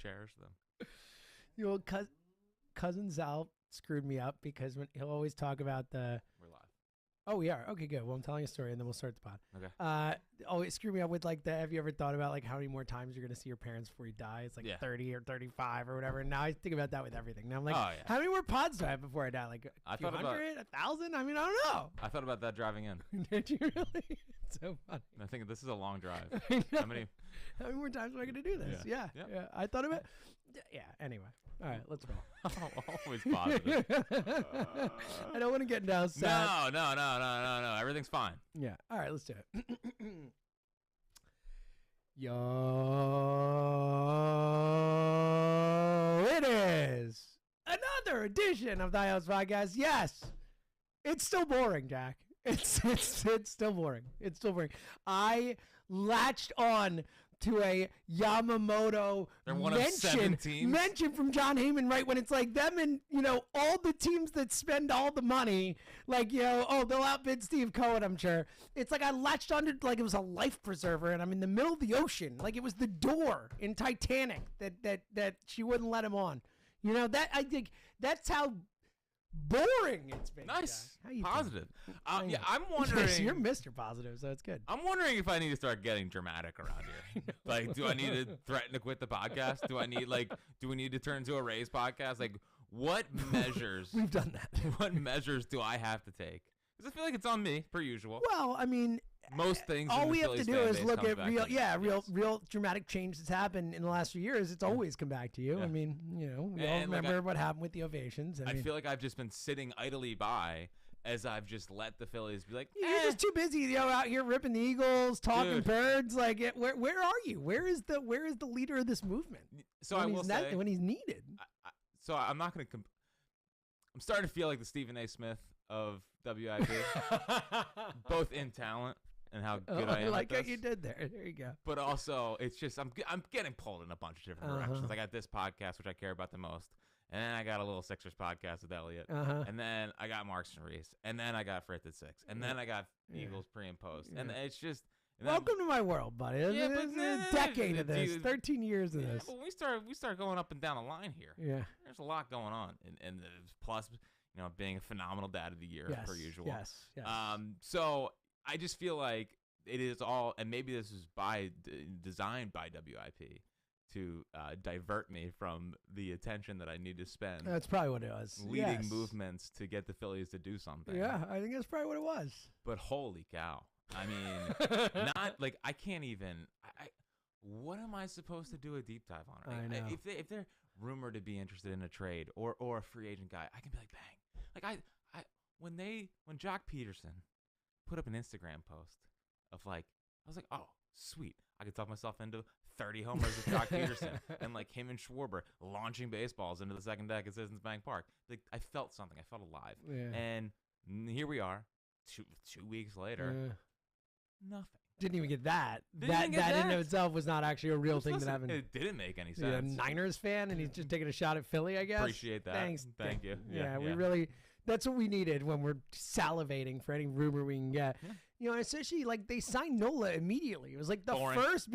cherish them. Your old cousin Zal screwed me up because he'll always talk about the. We're live. Oh, we are. Okay, good. Well, I'm telling a story, and then we'll start the pod. Okay. Always screw me up with like the. Have you ever thought about like how many more times you're gonna see your parents before you die? It's like 30 or 35 or whatever. And now I think about that with everything. Now I'm like, how many more pods do I have before I die? Like a few hundred, 1,000? I mean, I don't know. I thought about that driving in. Did you really? It's so funny. I think this is a long drive. How many more times am I gonna do this? Yeah. I thought about. Yeah. Anyway. All right, let's roll. Always positive. I don't want to get now sad. No. Everything's fine. Yeah. All right, let's do it. Yo, it is another edition of the House Podcast. Yes, it's still boring, Jack. It's still boring. It's still boring. I latched on to a Yamamoto mention from John Heyman right when it's like them and, all the teams that spend all the money, like, they'll outbid Steve Cohen, I'm sure. It's like I latched onto like it was a life preserver and I'm in the middle of the ocean. Like it was the door in Titanic that she wouldn't let him on. That I think that's how boring it's been. Nice. Positive. I'm wondering. Yes, you're Mr. Positive, so it's good. I'm wondering if I need to start getting dramatic around here. Like, do I need to threaten to quit the podcast? Do we need to turn into a Rays podcast? Like, what measures? We've done that. What measures do I have to take? Because I feel like it's on me, per usual. Well, I mean, most things. All we have to do is look at real dramatic change that's happened in the last few years. It's always come back to you. Yeah. I mean, we all remember what happened with the ovations. I feel like I've just been sitting idly by as I've just let the Phillies be like, you're just too busy, out here ripping the Eagles, talking birds. Like, where are you? Where is the leader of this movement? So I will say when he's needed. So I'm not going to. I'm starting to feel like the Stephen A. Smith of WIP, both in talent and how good I am. Like at this. What you did there. There you go. But also, it's just I'm getting pulled in a bunch of different directions. I got this podcast, which I care about the most. And then I got a little Sixers podcast with Elliot. And then I got Marks and Reese. And then I got Fritz at 6. And then I got Eagles pre and post. And it's just... Welcome to my world, buddy. It's a decade of this. 13 years of this. But we start going up and down the line here. Yeah. There's a lot going on. And plus, being a phenomenal dad of the year, per usual. Yes. So I just feel like it is all... And maybe this is designed by WIP. To divert me from the attention that I need to spend. That's probably what it was. Leading movements to get the Phillies to do something. Yeah, I think that's probably what it was. But holy cow. I mean, not like I can't even. What am I supposed to do a deep dive on? I know. If they're rumored to be interested in a trade or a free agent guy, I can be like, bang. Like when Jock Peterson put up an Instagram post of like, I was like, oh, sweet. I could talk myself into 30 homers with Jock Peterson and like him and Schwarber launching baseballs into the second deck at Citizens Bank Park. Like I felt something. I felt alive. Yeah. And here we are, two weeks later, nothing. Didn't even get that. That in and of itself was not actually a real thing that happened. It didn't make any sense. You're a Niners fan and he's just taking a shot at Philly, I guess. Appreciate that. Thanks. Thank you. Yeah, we really... That's what we needed when we're salivating for any rumor we can get. Yeah. Especially like they signed Nola immediately. It was like the first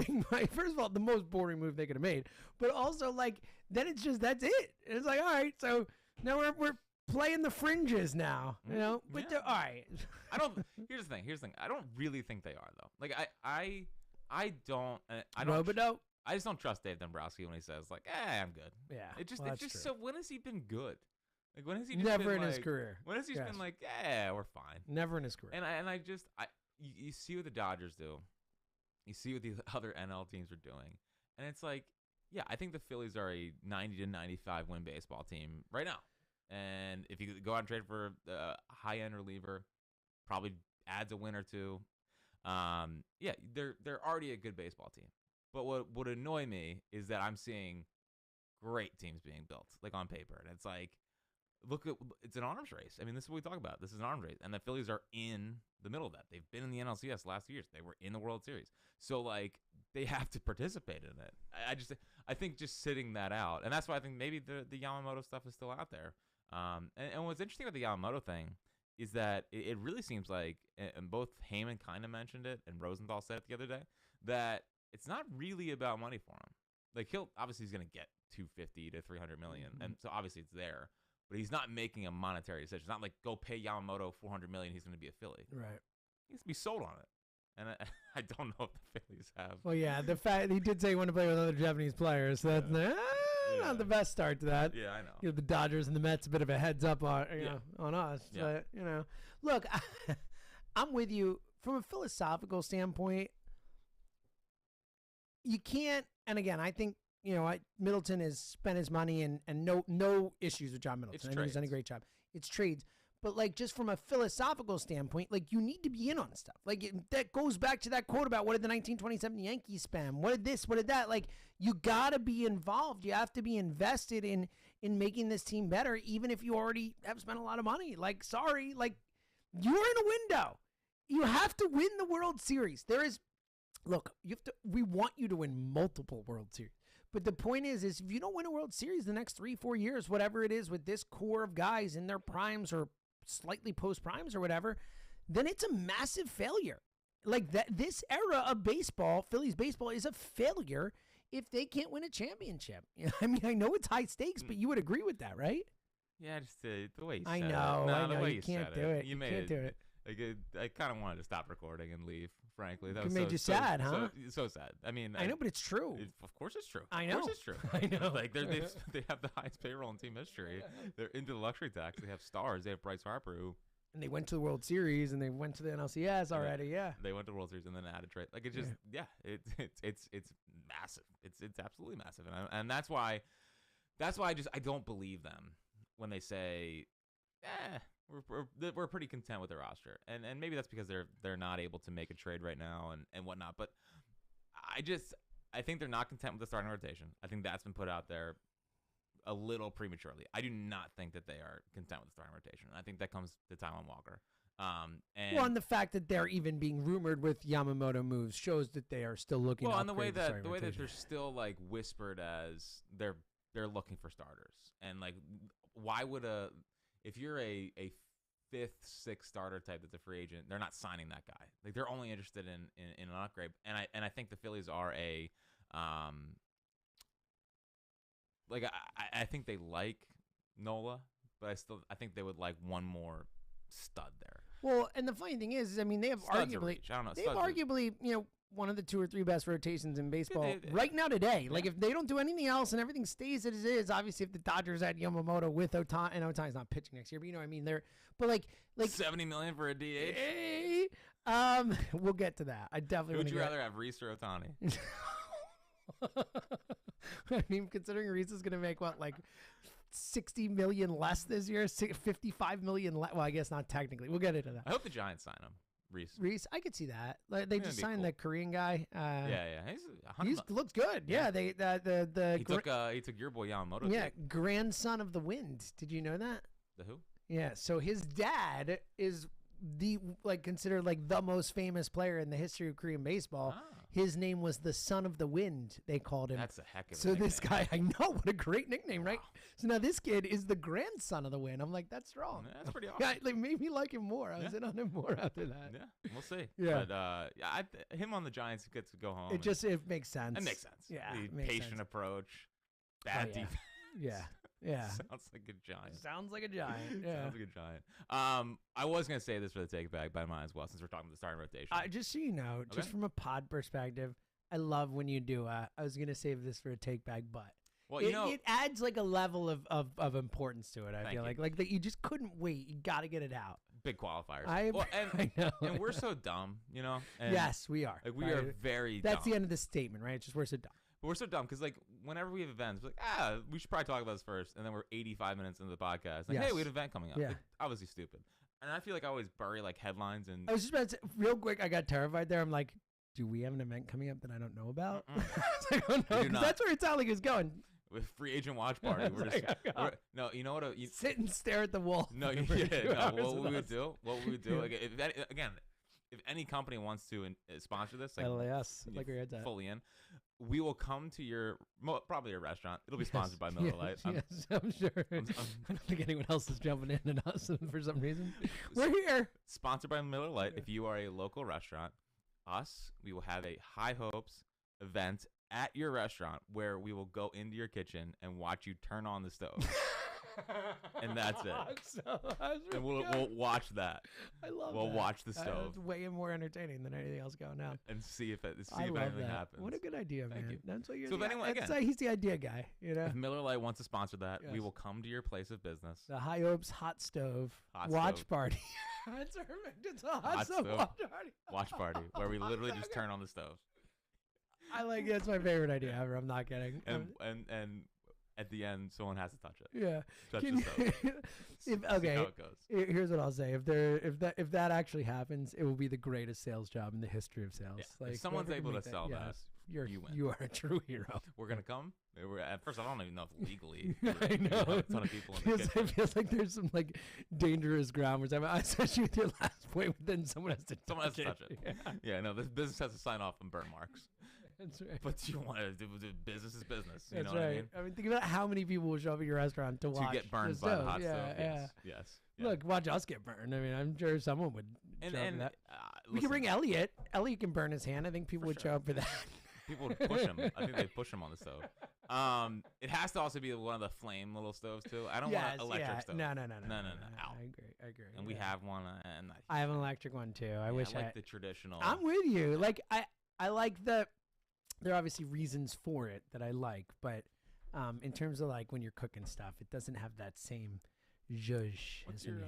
of all, the most boring move they could have made. But also like then it's just that's it. And it's like all right, so now we're playing the fringes now. But all right. Here's the thing. I don't really think they are though. Like I don't. I just don't trust Dave Dombrowski when he says like, I'm good. Yeah. It's just so. When has he been good? Like when has he never in like, his career? When has he been like, we're fine? Never in his career. And you see what the Dodgers do, you see what these other NL teams are doing, and it's like, I think the Phillies are a 90 to 95 win baseball team right now. And if you go out and trade for a high end reliever, probably adds a win or two. They're already a good baseball team. But what would annoy me is that I'm seeing great teams being built, like on paper, and it's like. It's an arms race. I mean, this is what we talk about. This is an arms race. And the Phillies are in the middle of that. They've been in the NLCS last years. They were in the World Series. So, like, they have to participate in it. I think just sitting that out. And that's why I think maybe the Yamamoto stuff is still out there. And what's interesting about the Yamamoto thing is that it really seems like, and both Heyman kind of mentioned it, and Rosenthal said it the other day, that it's not really about money for him. Like he's going to get 250 to 300 million, Mm-hmm. and so obviously it's there. But he's not making a monetary decision. It's not like go pay Yamamoto 400 million. He's going to be a Philly. Right. He needs to be sold on it, and I don't know if the Phillies have. Well, yeah, the fact he did say he wanted to play with other Japanese players, so that's not the best start to that. Yeah, I know. Give the Dodgers and the Mets a bit of a heads up on on us. Yeah. But look, I'm with you from a philosophical standpoint. You can't, and again, I think Middleton has spent his money and no issues with John Middleton. It's I think he's done a trades. great job. It's trades. But, like, just from a philosophical standpoint, like, you need to be in on stuff. Like, that goes back to that quote about what did the 1927 Yankees spend? What did this? What did that? Like, you got to be involved. You have to be invested in making this team better, even if you already have spent a lot of money. Like, sorry. Like, you're in a window. You have to win the World Series. Look, we want you to win multiple World Series. But the point is if you don't win a World Series the next 3-4 years, whatever it is with this core of guys in their primes or slightly post-primes or whatever, then it's a massive failure. Like this era of baseball, Phillies baseball, is a failure if they can't win a championship. I mean, I know it's high stakes, but you would agree with that, right? Yeah, just the way you said I it. know. No, I the know. way You can't said do it. You You made can't do it. Like I kind of wanted to stop recording and leave. Frankly, that It was made you sad, huh? So sad. I mean, I know, but it's true. Of course, it's true. I know. Of course, it's true. I know. Like they have the highest payroll in team history. They're into the luxury tax. They have stars. They have Bryce Harper, who And they went to the World Series and they went to the NLCS already. Yeah. they went to World Series and then added trade. Like it's just it's massive. It's absolutely massive, and that's why I don't believe them when they say, we're pretty content with their roster, and maybe that's because they're not able to make a trade right now and whatnot. But I think they're not content with the starting rotation. I think that's been put out there a little prematurely. I do not think that they are content with the starting rotation. I think that comes to Taijuan Walker. And the fact that they're even being rumored with Yamamoto moves shows that they are still looking. Well, to and the way upgrade that rotation. they're still like whispered as they're looking for starters, and like why would if you're a fifth, sixth starter type that's a free agent, they're not signing that guy. Like they're only interested in an upgrade, and I think the Phillies are I think they like Nola, but I think they would like one more stud there. Well, and the funny thing is, I mean, they have Studs are arguably, reach. I don't know. they have Studs are- arguably, one of the 2 or 3 best rotations in baseball they- right now today. Like, Yeah. if they don't do anything else and everything stays as it is, obviously, if the Dodgers had Yamamoto with Otani, and Otani's not pitching next year, but you know what I mean. But like $70 million for a DH. We'll get to that. I definitely Would want you rather have Reese or Otani? I mean, considering Reese is going to make what, like 60 million less this year, 55 million less. Well, I guess not technically. We'll get into that. I hope the Giants sign him, Reese. Reese, I could see that. Like, they That'd just be signed cool. the Korean guy. Yeah. He looks good. Yeah, they He took your boy Yamamoto. yeah, too. grandson of the wind. Did you know that? The who? Yeah. So his dad is considered like the most famous player in the history of Korean baseball. Ah. His name was the Son of the Wind. They called him. That's a heck of a So this nickname. guy, I know, what a great nickname, right? Wow. So now this kid is the grandson of the Wind. I'm like, that's strong. Yeah, that's pretty awesome. Yeah, like made me like him more. I was Yeah. in on him more after that. Yeah, we'll see. Yeah. But him on the Giants gets to go home. It makes sense. It makes sense. Yeah, The it makes patient sense. approach, bad yeah. defense. Yeah. Yeah. Sounds like a giant. Sounds like a giant. Yeah. Sounds like a giant. I was gonna say this for the take back, but I might as well since we're talking about the starting rotation. Just so you know, just Okay. from a pod perspective, I love when you do. I was gonna save this for a take back, but well, it adds like a level of importance to it. I Thank feel you. like that you just couldn't wait. You got to get it out. big qualifiers. I know. And we're so dumb, you know. And yes, we are. Like we Right? are very. That's dumb. the end of the statement, right? It's just we're so dumb. But we're so dumb because like whenever we have events, we're like we should probably talk about this first, and then we're 85 minutes into the podcast. Like, Yes. hey, we had an event coming up. Yeah. Like, obviously stupid. And I feel like I always bury like headlines and I was just about to say, real quick, I got terrified there. I'm like, do we have an event coming up that I don't know about? I don't know. We do 'Cause not. that's where it sounded like it's going. with free agent watch party. We're It's just like, oh, God. no. You know what? Sit and stare at the wall. No, for 2 hours what with we would us. do? What we would do? Yeah. Like, if any company wants to sponsor this, like LAS, you like we had that. fully in, we will come to your probably your restaurant. It'll be sponsored by Miller Lite. Yes, I'm sure. I'm- I don't think anyone else is jumping in and us for some reason. We're here. Sponsored by Miller Lite. Yeah. If you are a local restaurant, we will have a high hopes event at your restaurant where we will go into your kitchen and watch you turn on the stove. And that's it. And we'll watch that. I love We'll that. watch the stove. It's way more entertaining than anything else going on. And see if I love anything that. happens. What a good idea, Thank man. you. That's what you're. So if anyone, again, he's the idea guy. You know. If Miller Lite wants to sponsor that, we Yes. will come to your place of business. The High Hopes Hot Stove watch party. That's perfect. It's a hot stove watch party where we literally just turn on the stove. I like it. It's my favorite idea ever. I'm not kidding. And at the end, someone has to touch it. Yeah. Touch the stove. See how it goes. Here's what I'll say. If that actually happens, it will be the greatest sales job in the history of sales. Yeah. Like, If someone's whoever can able to make sell that, you win. You are a true hero. We're gonna come. At first, I don't even know if legally. I know. Have a ton of people in the kitchen. It feels like there's some like dangerous ground where I especially with your last point, but then someone has to touch it. Yeah, no, this business has to sign off on burn marks. That's right. But you want to do business is business. You That's know right. what I mean? Think about how many people will show up at your restaurant to watch. To get burned the by the stove. hot stove. Yeah. Yes. Look, watch us get burned. I mean, I'm sure someone would show up for that. We listen, can bring Elliot. Elliot can burn his hand. I think people would show up for that. People would push him. I think they push him on the stove. It has to also be one of the flame little stoves too. I don't want an electric stove. No. Out. I agree. And we have one. And I have an electric one too. I wish I like the traditional. I'm with you. Like I like the. There are obviously reasons for it that I like, but in terms of like when you're cooking stuff, it doesn't have that same zhuzh. What do you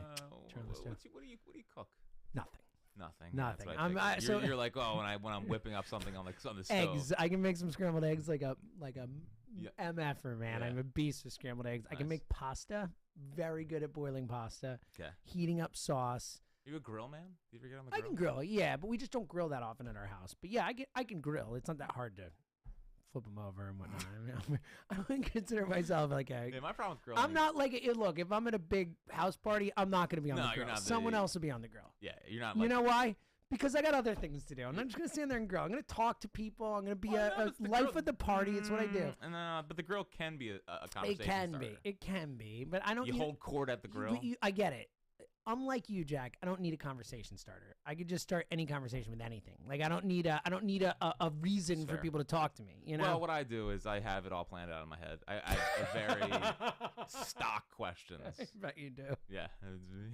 cook? Nothing. That's what you're like, oh, when I'm whipping up something on the stove. Eggs. I can make some scrambled eggs like a MFer, man. Yeah. I'm a beast with scrambled eggs. Nice. I can make pasta. Very good at boiling pasta. Okay. Heating up sauce. Are you a grill man? Do you ever get on the grill? I can grill, yeah, but we just don't grill that often at our house. But yeah, I can grill. It's not that hard to flip them over and whatnot. I mean, I wouldn't consider myself like a. Yeah, my problem with grilling. I'm not like look. If I'm at a big house party, I'm not going to be on the grill. You're not. Someone else will be on the grill. Yeah, you're not. You know why? Because I got other things to do. I'm not just going to stand there and grill. I'm going to talk to people. I'm going to be a life of the party. It's what I do. But the grill can be a conversation starter. It can be. But I don't. You hold court at the grill. I get it. Unlike you, Jack, I don't need a conversation starter. I could just start any conversation with anything. Like I don't need a reason for people to talk to me. You know. Well, what I do is I have it all planned out in my head. I have a very stock questions. I bet you do. Yeah,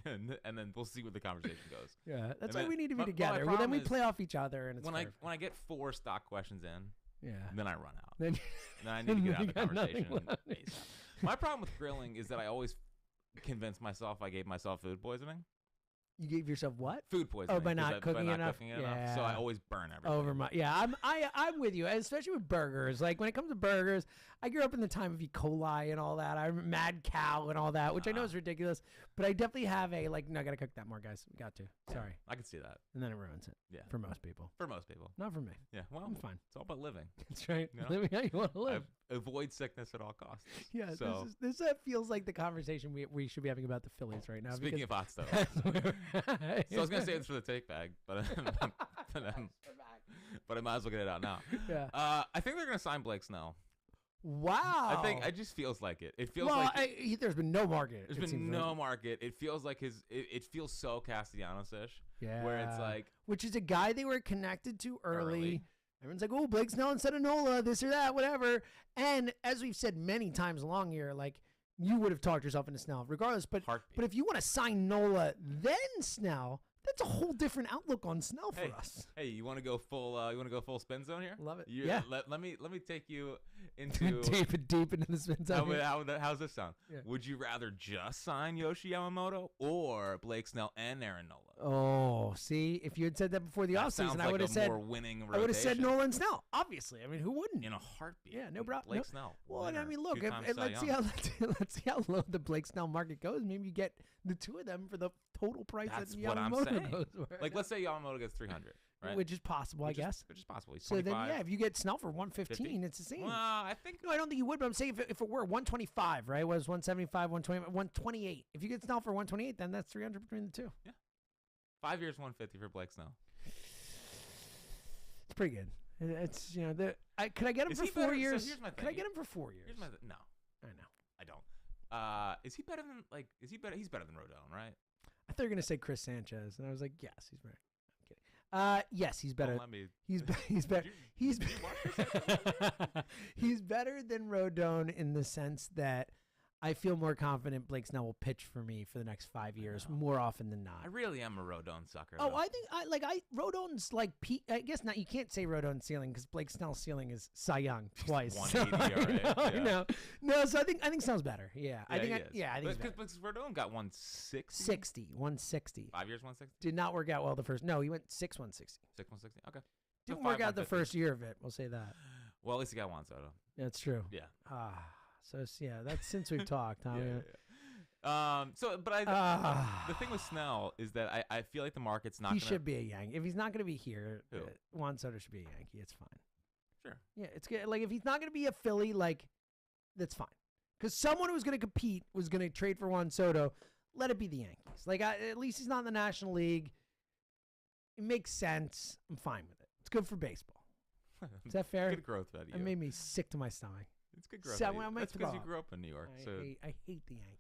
and then we'll see where the conversation goes. Yeah, that's why we need to be together. Well, then we play off each other, and it's when I get 4 stock questions in, yeah, then I run out. Then I need to get out of the conversation ASAP. My problem with grilling is that I always convinced myself I gave myself food poisoning. You gave yourself what? Food poisoning. Oh, by not cooking enough. Yeah. So I always burn everything. I'm with you, especially with burgers. Like when it comes to burgers, I grew up in the time of E. coli and all that. I remember Mad Cow and all that, which I know is ridiculous, but I definitely have no, I gotta cook that more, guys. We got to. Sorry. I can see that. And then it ruins it. Yeah. For most people. Not for me. Yeah. Well, I'm fine. It's all about living. That's right. You know? Living how you want to live. Avoid sickness at all costs. Yeah. So. This feels like the conversation we should be having about the Phillies right now. Speaking of hot stuff. So I was gonna say this for the take bag, but I might as well get it out now. Yeah. I think they're gonna sign Blake Snell. Wow. It just feels like it. It feels like there's been no market. There's been no market. It feels like it feels so Castellanos-ish. Yeah. Where it's like, which is a guy they were connected to early. Everyone's like, oh, Blake Snell instead of Nola, this or that, whatever. And as we've said many times along here, like you would have talked yourself into Snell regardless. But if you want to sign Nola then Snell, that's a whole different outlook on Snell for us. Hey, you want to go full? You want to go full spin zone here? Love it. Yeah. Let me take you into deep into the spin zone. How's this sound? Yeah. Would you rather just sign Yoshi Yamamoto or Blake Snell and Aaron Nola? Oh, see, if you had said that before the offseason, I would have said more winning rotation. I would have said Nola and Snell. Obviously, I mean, who wouldn't? In a heartbeat. Yeah, no problem. Blake Snell. Well, winner, I mean, look, let's see how low the Blake Snell market goes. Maybe you get the two of them for the total price that Yamamoto goes for. Like, let's say Yamamoto gets 300, right? Which is possible, I guess. Which is possible. He's so 25. then, yeah, if you get Snell for 115, it's the same. Well, I don't think you would, but I'm saying if it were 125, right? Was 175, 120, 128. If you get Snell for 128, then that's 300 between the two. Yeah. 5 years, 150 for Blake Snell. It's pretty good. It's could I get him for 4 years? So here's my thing. Could I get him for 4 years? No. I know. I don't. Is he better than Is he better? He's better than Rodon, right? I thought you were gonna say Chris Sanchez, and I was like, yes, he's right. I'm kidding. Yes, he's better. Don't let me. He's better. He's Did you watch this? he's better than Rodon in the sense that I feel more confident Blake Snell will pitch for me for the next 5 years know. more often than not. I really am a Rodon sucker. Oh, though. I think Rodon's like I guess not. You can't say Rodon's ceiling because Blake Snell's ceiling is Cy Young twice. 180 So, already. I know. No, so I think Snell's better. Yeah, I think. he is. I think he's better. Because Rodon got 160. 160. 5 years, 160. Did not work out well the first. No, he went 160. 160. Okay. Didn't So work out the 5, first year of it. We'll say that. Well, at least he got Juan Soto. That's true. Yeah. So yeah, that's since we've talked. Huh? The thing with Snell is that I feel like the market's not. He gonna, should be a Yankee. If he's not going to be here, Who? Juan Soto should be a Yankee. It's fine. Sure. Yeah, it's good. Like if he's not going to be a Philly, like that's fine. Because someone who's going to compete was going to trade for Juan Soto. Let it be the Yankees. Like at least he's not in the National League. It makes sense. I'm fine with it. It's good for baseball. Is that fair? Good growth out of you. It made me sick to my stomach. It's good growth. So out of you. I might That's because you throw grew up in New York. I So hate the Yankees.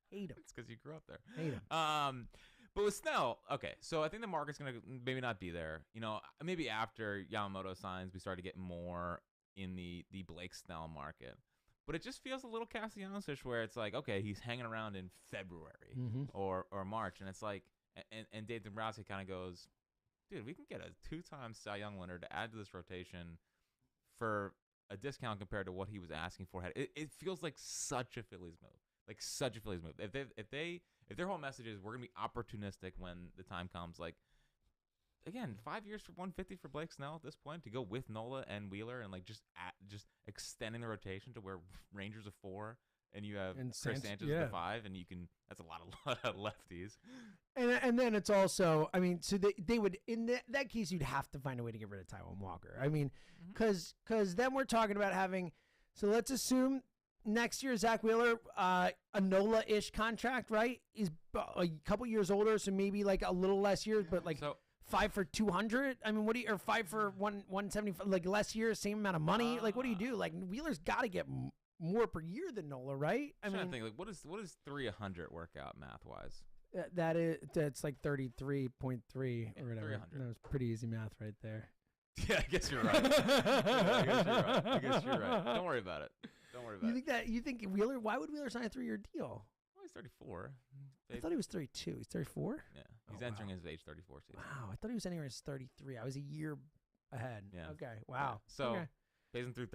Hate them. it's because you grew up there. Hate them. But with Snell, okay, so I think the market's gonna maybe not be there. You know, maybe after Yamamoto signs, we start to get more in the Blake Snell market. But it just feels a little Castellanos-ish where it's like, okay, he's hanging around in February or March, and it's like, and Dave Dombrowski kind of goes, dude, we can get a 2-time Cy Young winner to add to this rotation for a discount compared to what he was asking for. It feels like such a Phillies move. Like such a Phillies move. If their whole message is we're gonna be opportunistic when the time comes, like again, 5 years for 150 for Blake Snell at this point to go with Nola and Wheeler and like just extending the rotation to where Rangers are 4 and you have Chris Sanchez at the 5 and you can that's a lot of lefties. And then it's also, I mean, so they would in that case you'd have to find a way to get rid of Taijuan Walker. I mean, because then we're talking about having. So let's assume next year Zach Wheeler, a Nola-ish contract, right? Is a couple years older, so maybe like a little less years, but like 5 for 200. I mean, or 5 for 175, like less years, same amount of money. Like, what do you do? Like Wheeler's got to get more per year than Nola, right? I mean, think like what is 300 work out math wise? That's like 33.3 or whatever. 300. That was pretty easy math right there. Yeah, I guess you're right. I guess you're right. Don't worry about it. You think Wheeler? Why would Wheeler sign a 3-year deal? Well, he's 34. I thought he was 32. He's 34. Yeah, he's entering his age 34 season. Wow, I thought he was entering his 33. I was a year ahead. Yeah. Okay. Wow. Yeah. So pays him through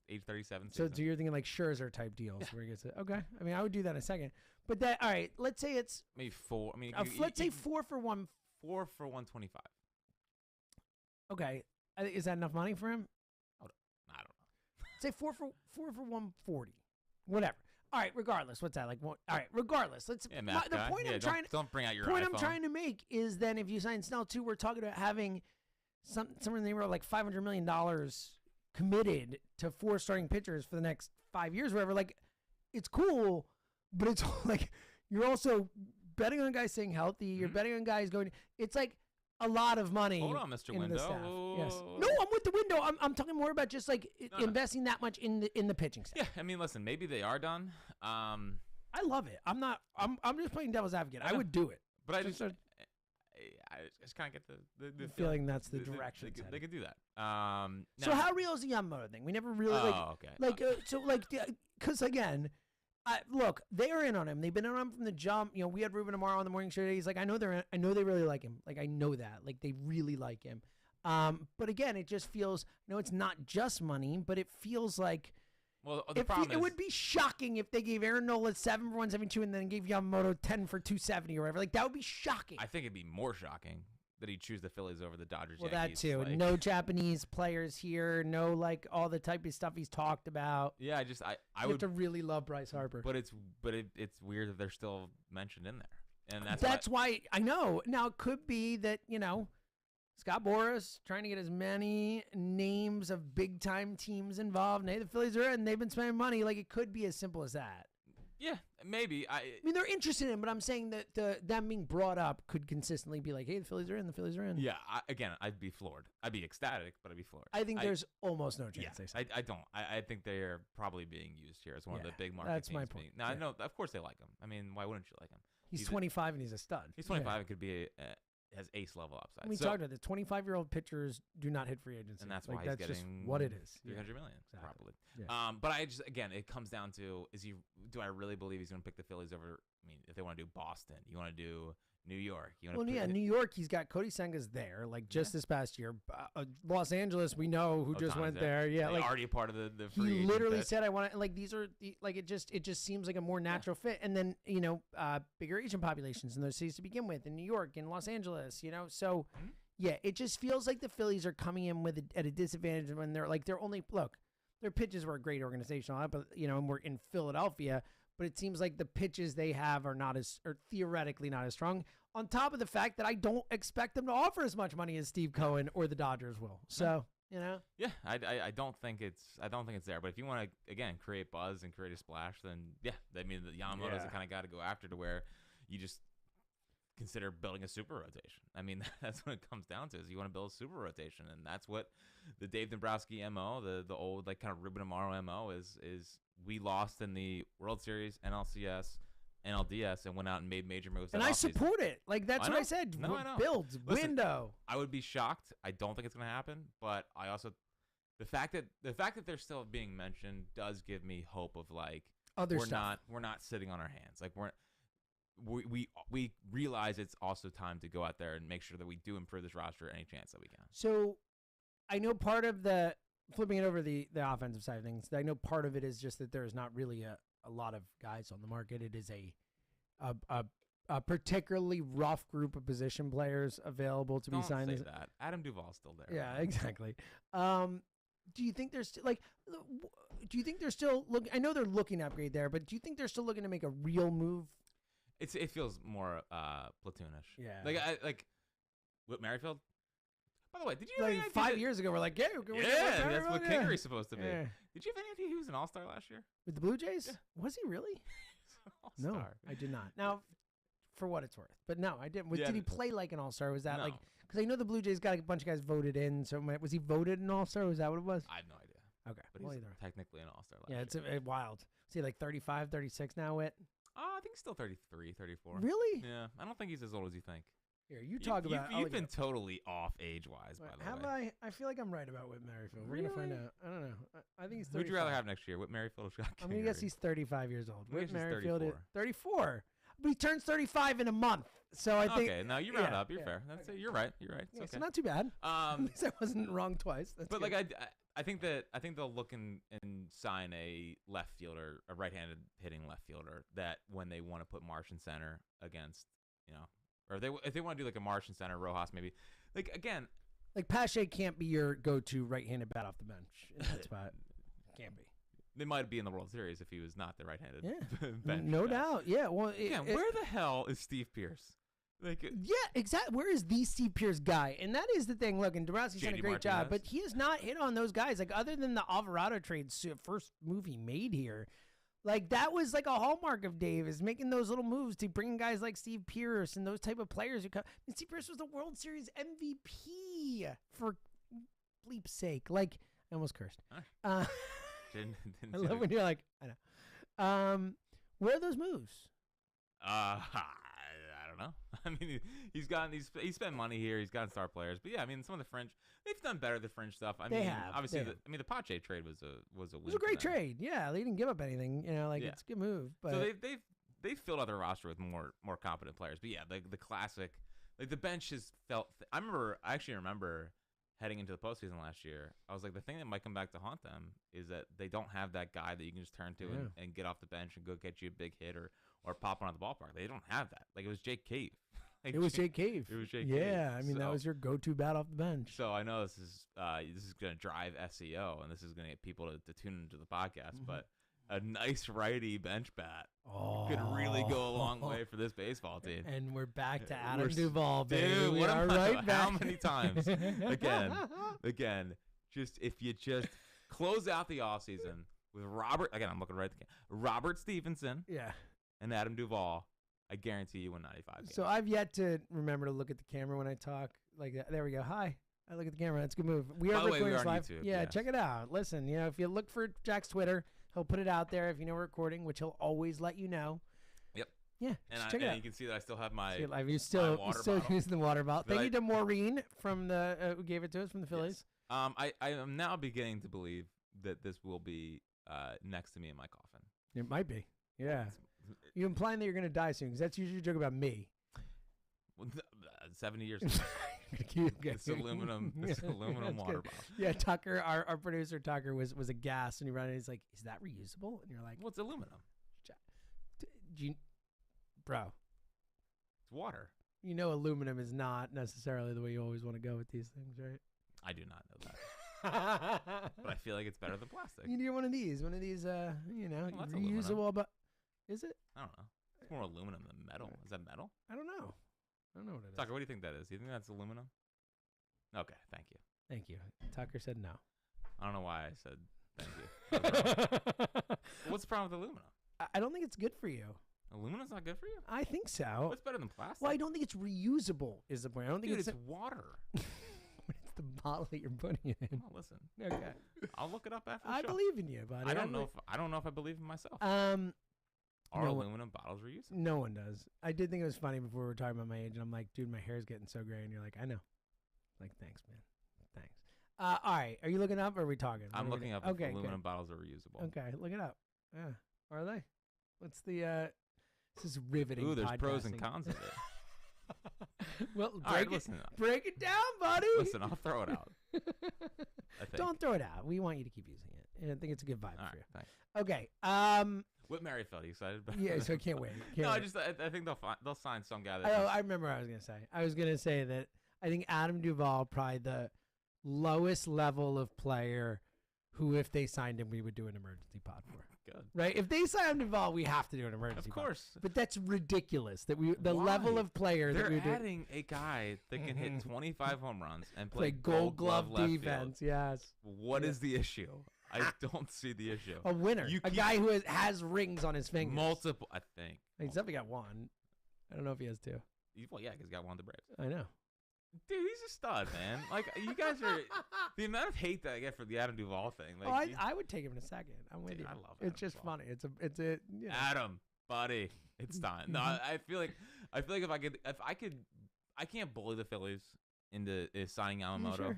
age 37. So you're thinking like Scherzer type deals where he gets it. Okay. I mean, I would do that in a second. But that all right. Let's say it's maybe 4. I mean, let's say 4 for 1. 4 for 125. Okay. Is that enough money for him? I don't know. Say 4 for 140. Whatever. All right. Regardless, what's that like? All right. Regardless, let's. Yeah, the point I'm trying. Don't bring out your point iPhone. I'm trying to make is then if you sign Snell too, we're talking about having somewhere in the neighborhood like $500 million committed to 4 starting pitchers for the next 5 years, whatever. Like, it's cool, but it's like you're also betting on guys staying healthy. You're betting on guys going. It's like a lot of money. Hold on, Mr. Window. Yes. No, I'm with the window. I'm talking more about just like investing that much in the pitching staff. Yeah, I mean, listen, maybe they are done. I love it. I'm just playing devil's advocate. I would do it. But I just kind of get the feeling that's the direction they could do that. So how real is the Yamamoto thing? We never really because again, look, they are in on him. They've been in on him from the jump. You know, we had Ruben Amaro on the morning show today. He's like, I know they really like him. Like, I know that. Like, they really like him. But again, it just feels. No, it's not just money, but it feels like. Well, the problem is, it would be shocking if they gave Aaron Nola 7 for 172 and then gave Yamamoto 10 for 270 or whatever. Like, that would be shocking. I think it'd be more shocking that he'd choose the Phillies over the Dodgers. Well, Yankees. that too. Like, no Japanese players here. No, like, all the type of stuff he's talked about. Yeah, I you would have to really love Bryce Harper. But it's weird that they're still mentioned in there, and that's why I know. Now it could be that Scott Boras trying to get as many names of big time teams involved. Hey, the Phillies are in. They've been spending money. Like, it could be as simple as that. Yeah, maybe. I mean, they're interested in, but I'm saying that them being brought up could consistently be like, hey, the Phillies are in. The Phillies are in. Yeah. Again, I'd be floored. I'd be ecstatic, but I'd be floored. I think there's almost no chance. Yeah, I don't. I think they are probably being used here as one of the big market that's teams. my point. Now, I know, of course, they like him. I mean, why wouldn't you like him? He's 25 and he's a stud. He's 25 and could be has ace level upside. We talked about this. 25-year-old pitchers do not hit free agency, and that's like, why he's that's getting just what it is. $300 million, exactly. probably. Yeah. But I just, again, it comes down to, do I really believe he's going to pick the Phillies over? I mean, if they want to do Boston, you want to do New York. New York, he's got Cody Senga's there, like just this past year. Los Angeles, we know who just went there. Yeah, like already a part of the free He literally agent said, "I want to." Like these are like it just seems like a more natural fit. And then bigger Asian populations in those cities to begin with, in New York and Los Angeles. So yeah, it just feels like the Phillies are coming in at a disadvantage when they're only their pitches were a great organization, but and we're in Philadelphia. But it seems like the pitches they have are theoretically not as strong. On top of the fact that I don't expect them to offer as much money as Steve Cohen or the Dodgers will. So yeah, I don't think it's there. But if you want to again create buzz and create a splash, then yeah, I mean Yamamoto's the kind of guy to go after, to where you just consider building a super rotation. I mean, that's what it comes down to, is you want to build a super rotation, and that's what the Dave Dombrowski MO, the old like kind of Ruben Amaro MO is we lost in the World Series, NLCS, NLDS, and went out and made major moves. And I support it. Like that's what I said. No, I know. Builds, window. I would be shocked. I don't think it's going to happen, but I also the fact that they're still being mentioned does give me hope of like we're not sitting on our hands. Like we realize it's also time to go out there and make sure that we do improve this roster any chance that we can. So I know part of the flipping it over the offensive side of things, I know part of it is just that there is not really a lot of guys on the market. It is a particularly rough group of position players available to be signed. Don't say that. Adam Duvall's still there. Yeah, exactly. Do you think there's do you think they're still looking? I know they're looking to upgrade there, but do you think they're still looking to make a real move? It feels more platoonish. Yeah. Like Whit Merrifield. By the way, did you like 5 years ago? We're like, yeah, that's what Kingery's supposed to be. Yeah. Did you have any idea he was an All-Star last year with the Blue Jays? Yeah. Was he really? All-Star. No, I did not. Now, for what it's worth, but no, I didn't. Did he play like an All-Star? Was that like? Because I know the Blue Jays got a bunch of guys voted in. So was he voted an All-Star? Was that what it was? I have no idea. Okay, but he's technically an All-Star last year. Yeah, it's wild. Is he like 35, 36 now? I think he's still 33, 34. Really? Yeah, I don't think he's as old as you think. Here, you talk about. You've been totally off age-wise, by the way. I feel like I'm right about Whit Merrifield. We're gonna find out. I don't know. I think he's 35. Who'd you rather have next year, Whit Merrifield or Scott Kingery? I'm gonna guess he's 35 years old. Whit Merrifield is 34. But he turns 35 in a month. So I think. Okay, now you round up. You're fair. That's it. You're right. You're right. It's okay. So not too bad. At least I wasn't wrong twice. That's but good. like I think they'll look and sign a left fielder, a right-handed hitting left fielder, that when they want to put Martian center against, or if they want to do like a Martian center, Rojas maybe, like again, like Pache can't be your go-to right-handed bat off the bench in that spot. Can't be. They might be in the World Series if he was not the right-handed bench. No doubt. Yeah. Well, where the hell is Steve Pearce? Yeah, exactly. Where is the Steve Pearce guy? And that is the thing. Look, and Dombrowski's done a great job, but he has not hit on those guys. Like, other than the Alvarado trade, first move he made here, like that was like a hallmark of Dave, is making those little moves to bring guys like Steve Pearce and those type of players who come. And Steve Pearce was the World Series MVP, for bleep's sake. Like, I almost cursed. Didn't I love when you're like, I know. Where are those moves? I don't know. I mean, he's spent money here. He's gotten star players, but yeah, I mean, some of the French, they've done better. The French stuff. I mean, obviously, the Pache trade was a win. It was a great trade. Yeah, they didn't give up anything. It's a good move. But so they've filled out their roster with more competent players. But yeah, the classic, like the bench has felt. I actually remember heading into the postseason last year, I was like, the thing that might come back to haunt them is that they don't have that guy that you can just turn to and get off the bench and go get you a big hit or pop one on the ballpark. They don't have that. Like, it was Jake Cave. It was Jake Cave. Yeah, I mean, that was your go-to bat off the bench. So I know this is going to drive SEO, and this is going to get people to tune into the podcast, but a nice righty bench bat could really go a long way for this baseball team. And we're back to Adam Duvall, baby. Dude, what am I right back. How many times? Again, if you just close out the offseason with Robert, again, I'm looking right at the Robert Stevenson, and Adam Duvall, I guarantee you win 95 games. So I've yet to remember to look at the camera when I talk like that. There we go. Hi. I look at the camera. That's a good move. We are recording this live. YouTube, yeah, check it out. Listen, if you look for Jack's Twitter, he'll put it out there if you know we're recording, which he'll always let you know. Yep. Yeah, check it out. You can see that I still have my. You still bottle. using the water bottle. Thank you to Maureen from the who gave it to us from the Phillies. Yes. I am now beginning to believe that this will be next to me in my coffin. It might be. Yeah. You implying that you're gonna die soon? Because that's usually a joke about me. 70 years. This aluminum water bottle. Yeah, Tucker, our producer Tucker was aghast when he ran it. He's like, "Is that reusable?" And you're like, "What's aluminum?" Bro, it's water. You know, aluminum is not necessarily the way you always want to go with these things, right? I do not know that, but I feel like it's better than plastic. You need one of these, reusable. But is it? I don't know. It's more aluminum than metal. Is that metal? I don't know. I don't know what it is. Tucker, what do you think that is? Do you think that's aluminum? Okay, thank you. Thank you. Tucker said no. I don't know why I said thank you. What's the problem with aluminum? I don't think it's good for you. Aluminum's not good for you? I think so. What's better than plastic? Well, I don't think it's reusable is the point. I don't think it's water. It's the bottle that you're putting it in. Oh, listen. Okay. I'll look it up after the I show. believe in you, buddy. I don't know if I believe in myself. Are aluminum bottles reusable? No one does. I did think it was funny before we were talking about my age, and I'm like, dude, my hair's getting so gray, and you're like, I know. Like, thanks, man. Thanks. All right. Are you looking up, or are we talking? I'm looking up if aluminum bottles are reusable. Okay, look it up. Yeah. Are they? What's the this is riveting. Ooh, there's podcasting. pros and cons of it. Well, break it down, buddy. Listen, I'll throw it out. I think. Don't throw it out. We want you to keep using it. And I think it's a good vibe for you. Thanks. Okay. Whit Merrifield, you excited about? Yeah, so I can't wait. I think they'll sign some guy. I remember what I was gonna say. I was gonna say that I think Adam Duvall probably the lowest level of player who, if they signed him, we would do an emergency pod for. Good. Right? If they sign Duvall, we have to do an emergency pod. Of course. But that's ridiculous. That the level of player they're that we're adding a guy that can hit 25 home runs and play Gold Glove defense. Yes. What is the issue? I don't see the issue. A winner. A guy who has rings on his fingers. Multiple, I think. He's definitely got one. I don't know if he has two. Well, yeah, because he's got one of the Braves. I know. Dude, he's a stud, man. Like, you guys are... the amount of hate that I get for the Adam Duvall thing. Like, I would take him in a second. I'm with you. I love Adam It's just Duvall. funny. It's a you know. Adam, buddy. It's time. No, I feel like if I can't bully the Phillies into signing Yamamoto. Sure?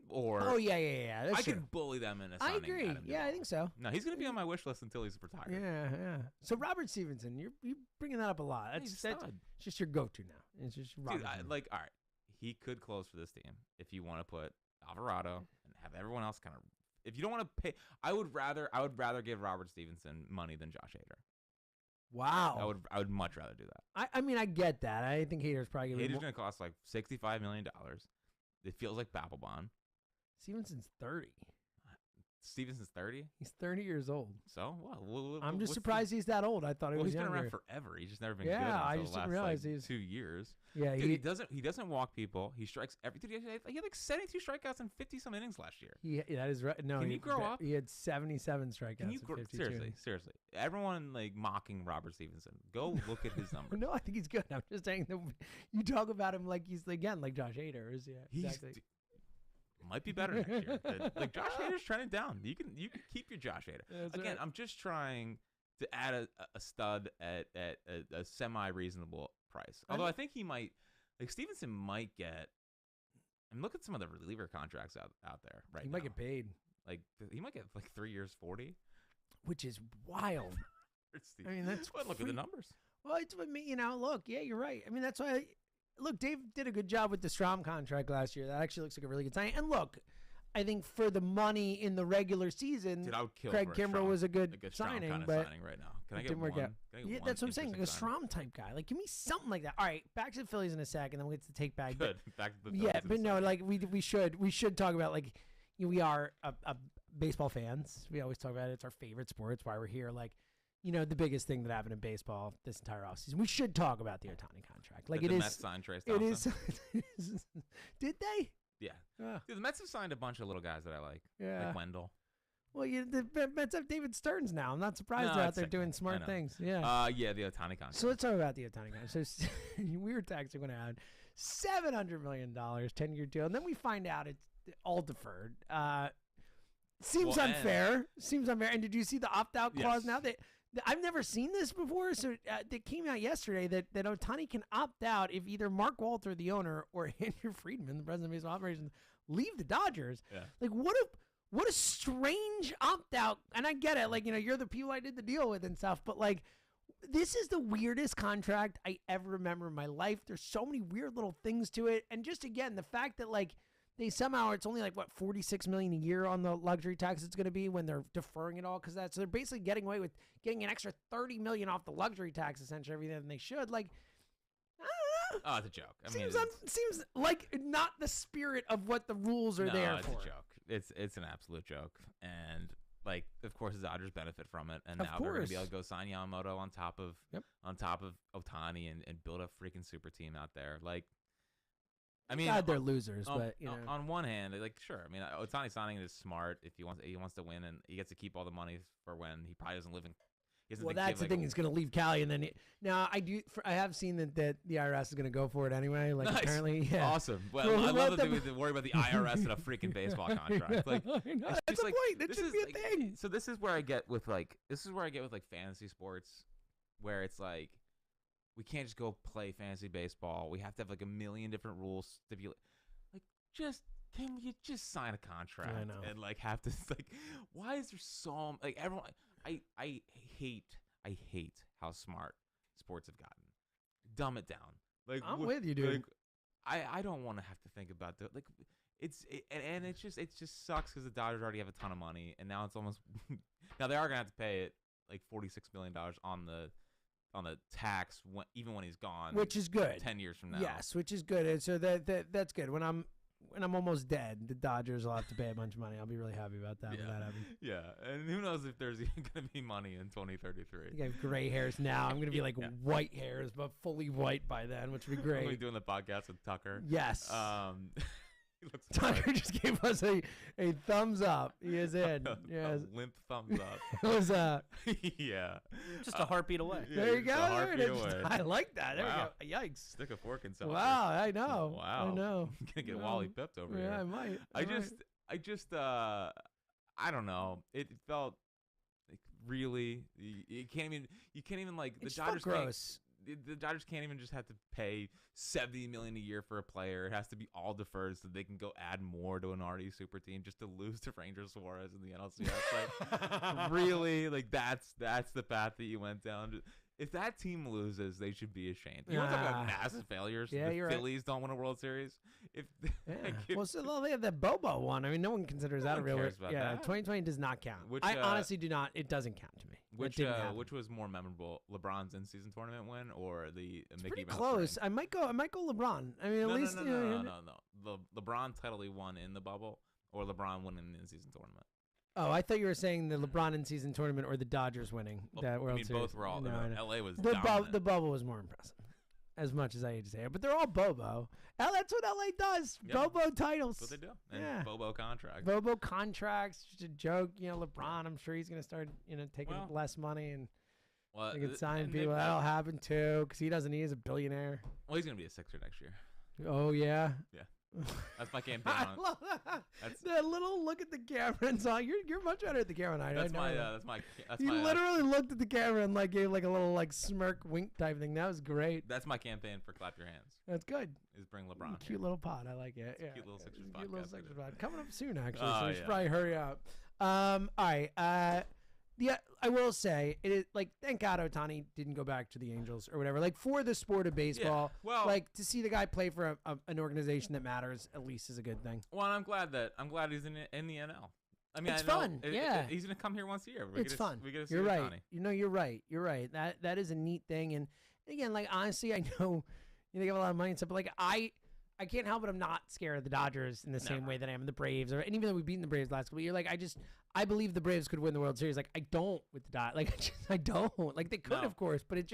Or yeah. That's I true. could bully them into signing I agree. Adam Yeah, Duvall. I think so. No, he's gonna be on my wish list until he's retired. Yeah. So Robert Stevenson, you're bringing that up a lot. That's just your go-to now. It's just Robert. Dude, all right. He could close for this team if you want to put Alvarado and have everyone else kind of. If you don't want to pay, I would rather give Robert Stevenson money than Josh Hader. Wow. I would much rather do that. I mean, I get that. I think Hader's probably going to be Hader's going to cost like $65 million. It feels like Papelbon. Stevenson's 30. Stevenson's 30? He's 30 years old. So, what? I'm just surprised he's that old. I thought he was he's younger. been around forever. He's just never been good I until just the last didn't realize he's 2 years. Yeah, dude, he doesn't walk people. He strikes every. Dude, he had like 72 strikeouts in 50-some innings last year. That is right. No, can you grow up? He had 77 strikeouts. Can you seriously? Everyone like mocking Robert Stevenson. Go look at his numbers. No, I think he's good. I'm just saying that you talk about him like he's again like Josh Hader. Exactly. Might be better next year. Like Josh Hader's trending down. You can keep your Josh Hader. That's Again, right. I'm just trying to add a stud at a semi reasonable price. Although I think he might, like Stevenson might get. And look at some of the reliever contracts out there right now. He might get paid. Like he might get like 3 years, 40, which is wild. I mean, that's look at the numbers. Well, it's with me. Look, yeah, you're right. I mean, that's why. Look, Dave did a good job with the Strom contract last year. That actually looks like a really good sign. And look, I think for the money in the regular season, dude, I would kill Craig Kimbrell was a good signing, kind of but signing right now. Can I get didn't one? work out. Yeah, that's what I'm saying. Like a Strom type guy. Like, give me something like that. All right, back to the Phillies in a second, then we'll get to the take back. Good. Back to the Phillies. Yeah, but no, like we should talk about like we are a baseball fans. We always talk about it. It's our favorite sport. It's why we're here. Like. The biggest thing that happened in baseball this entire offseason. We should talk about the Ohtani contract. Like the Mets signed Trace Thompson. It is. Did they? Yeah. Dude, the Mets have signed a bunch of little guys that I like. Yeah. Like Wendell. Well, the Mets have David Stearns now. I'm not surprised they're out there doing smart things. Yeah. Yeah, the Ohtani contract. So let's talk about the Ohtani contract. So we were texting when I had $700 million 10-year deal, and then we find out it's all deferred. Seems unfair. Seems unfair. And did you see the opt-out clause now? I've never seen this before. So it came out yesterday that Ohtani can opt out if either Mark Walter, the owner, or Andrew Friedman, the president of baseball operations, leave the Dodgers. Yeah. Like, what a strange opt out. And I get it. Like, you're the people I did the deal with and stuff. But like, this is the weirdest contract I ever remember in my life. There's so many weird little things to it. And just again, the fact that like they somehow, it's only like what, $46 million a year on the luxury tax it's going to be when they're deferring it all, because so they're basically getting away with getting an extra $30 million off the luxury tax, essentially everything than they should. Like, I don't know. Oh, it's a joke. I mean, seems like not the spirit of what the rules are there it's for. a joke. It's an absolute joke, and like, of course, the Dodgers benefit from it, and Of now they're going course. to be able to go sign Yamamoto on top of Yep. Ohtani and build a freaking super team out there. Like, I mean, God, they're losers, on, but on one hand, like, sure, I mean, Ohtani signing is smart if he wants to win, and he gets to keep all the money for when he probably doesn't live in. Well, that's the thing. He's going to leave Cali, and then now I have seen that the IRS is going to go for it anyway. Like, nice. Apparently, yeah. Awesome. Well, I love that they worry about the IRS and a freaking baseball contract. Like, that's a point. That should be a thing. So this is where I get with like fantasy sports, where it's like we can't just go play fantasy baseball. We have to have like a million different rules stipulate. Like, can you just sign a contract? I know. And like have to like, why is there so like everyone? I hate how smart sports have gotten. Dumb it down. Like, I'm with you, dude. Like, I don't want to have to think about that. Like, and it just sucks because the Dodgers already have a ton of money, and now it's almost now they are gonna have to pay it like $46 million on the tax even when he's gone, Which is good. 10 years from now. Yes, which is good. And so that's good. When I'm almost dead, the Dodgers will have to pay a bunch of money. I'll be really happy about that. When that happens. Yeah, and who knows if there's even gonna be money in 2033. I have gray hairs now. I'm gonna be like white hairs, but fully white by then, which would be great. We'll be doing the podcast with Tucker. Yes. He looks Tucker just gave us a thumbs up. He is in. Yes. A limp thumbs up. It was Yeah. Just a heartbeat away. There you go. A There heartbeat it is. away. I like that. There Wow. we go. Yikes. Stick a fork in something. Wow. I know. Wow. I know. I'm gonna get Wally pipped over Yeah, here. I might. I just I don't know. It felt like really you can't even like the It's Dodgers gross. The Dodgers can't even just have to pay $70 million a year for a player. It has to be all deferred so they can go add more to an already super team just to lose to Ranger Suarez in the NLCS. Like, really, like that's the path that you went down. If that team loses, they should be ashamed. You want to talk about massive failures? Yeah, the you're right. Phillies don't win a World Series. If Well, so they have that Bobo one. I mean, no one considers that a one real. cares about Yeah, that. 2020 does not count. Which, I honestly do not. It doesn't count to me. Which It didn't happen. which was more memorable, LeBron's in-season tournament win or the It's Mickey pretty Mouse close. ring? I might go LeBron. I mean, at No, least no. The LeBron title he won in the bubble or LeBron winning the in-season tournament. Oh, I thought you were saying the LeBron in season tournament or the Dodgers winning that World I mean, Series. both were all. No, I know. LA was The dominant. bubble was more impressive, as much as I hate to say it. But they're all Bobo. That's what LA does. Yeah. Bobo titles. That's what they do. And Yeah. Bobo contract. Bobo contracts. Just a joke. LeBron. I'm sure he's gonna start taking Well, less money and Well, they can sign and people. they've- That'll happen too, because he doesn't. He is a billionaire. Well, he's gonna be a Sixer next year. Oh yeah. Yeah. That's my campaign. I on- love that. That's- That little look at the camera and saw you're much better at the camera than I That's know my. that. That's He my. literally looked at the camera and gave a little smirk wink type thing. That was great. That's my campaign for clap your hands. That's good. Is bring LeBron. Cute little pod. I like it. Yeah. cute little Sixers Cute podcast little we Sixers did. pod. Coming up soon, actually. Oh, So we should yeah. probably hurry up. All right. Yeah, I will say it is thank God Ohtani didn't go back to the Angels or whatever. For the sport of baseball, well- to see the guy play for an organization that matters at least is a good thing. Well, I'm glad he's in the NL. I mean, It's I know fun, yeah. he's gonna come here once a year. It's fun. We get to see You're right. Ohtani. You're right. You're right. That is a neat thing. And again, honestly, I know they have a lot of money and stuff, but I can't help it. I'm not scared of the Dodgers in the same way that I am the Braves, and even though we've beaten the Braves last couple of years, I believe the Braves could win the World Series. I don't with the Dodgers. I don't. They could, No. of course, but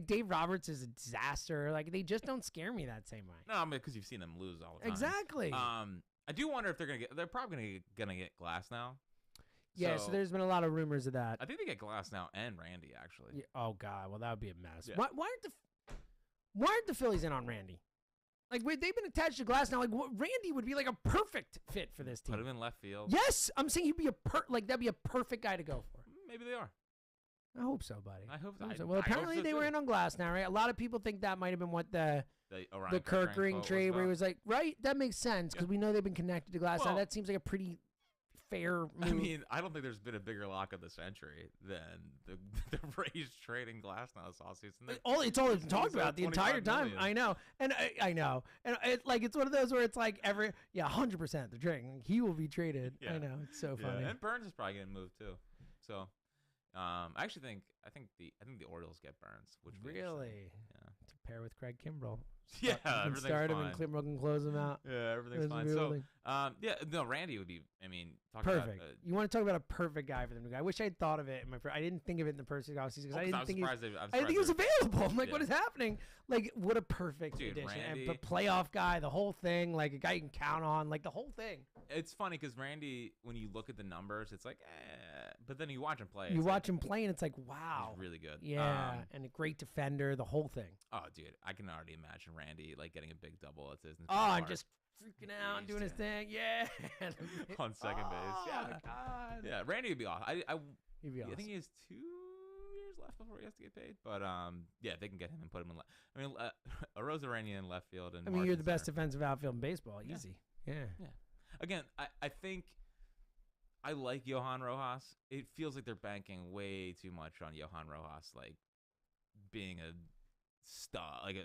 Dave Roberts is a disaster. They just don't scare me that same way. No, I mean, because you've seen them lose all the time. Exactly. I do wonder if they're probably gonna get Glass now. Yeah, so there's been a lot of rumors of that. I think they get Glass now and Randy actually. Yeah, oh God, well that would be a mess. Yeah. Why aren't the Phillies in on Randy? They've been attached to Glass now. Randy would be a perfect fit for this team. Put him in left field. Yes, I'm saying he'd be that'd be a perfect guy to go for. Maybe they are. I hope so, buddy. I hope so. I hope so. I Well, hope apparently so they were too. in on glass now, right? A lot of people think that might have been what the Orion Kirk Ring quote trade, where he about. was like, right? That makes sense because we know they've been connected to glass. Now Well- that seems like a pretty fair move. I mean, I don't think there's been a bigger lock of the century than the Rays trading glass now this offseason. It's all they've talked He's about the entire 25 time. million. I know, and I know, and it's one of those where it's like 100% they're trading. Like, he will be traded. I Yeah. know, it's so Yeah, funny. and Burns is probably getting moved too. So, I actually think the Orioles get Burns, which would be interesting. Really, to pair with Craid Kimbrell. Yeah, You can everything's start him fine. and Kimbrell can close him out. Yeah, everything's That's fine. really- So, Randy would be. I mean, talk Perfect. About, You want to talk about a perfect guy for them? I wish I had thought of it. I didn't think of it in the perfect offseason because I didn't think surprised. I didn't think he was available. I'm like, what Yeah. is happening? Like, what a perfect Dude, addition. Randy- But playoff guy, the whole thing, like a guy you can count on, like the whole thing. It's funny because Randy, when you look at the numbers, it's like, but then you watch him play. You it's watch him play, and it's like, wow. He's really good. Yeah, and a great defender, the whole thing. Oh, dude, I can already imagine Randy like getting a big double at Disney. Oh, and just freaking out and doing his thing. Yeah. on second base. Yeah, God. yeah. Randy would be awesome. He'd be awesome. I think he has 2 years left before he has to get paid. But yeah, they can get him and put him in. I mean, Arozarena in left field, and I mean, you're the Mark in best center. defensive outfield in baseball. Yeah. Easy. Yeah. Again, I think I like Johan Rojas. It feels like they're banking way too much on Johan Rojas, like being a star, like he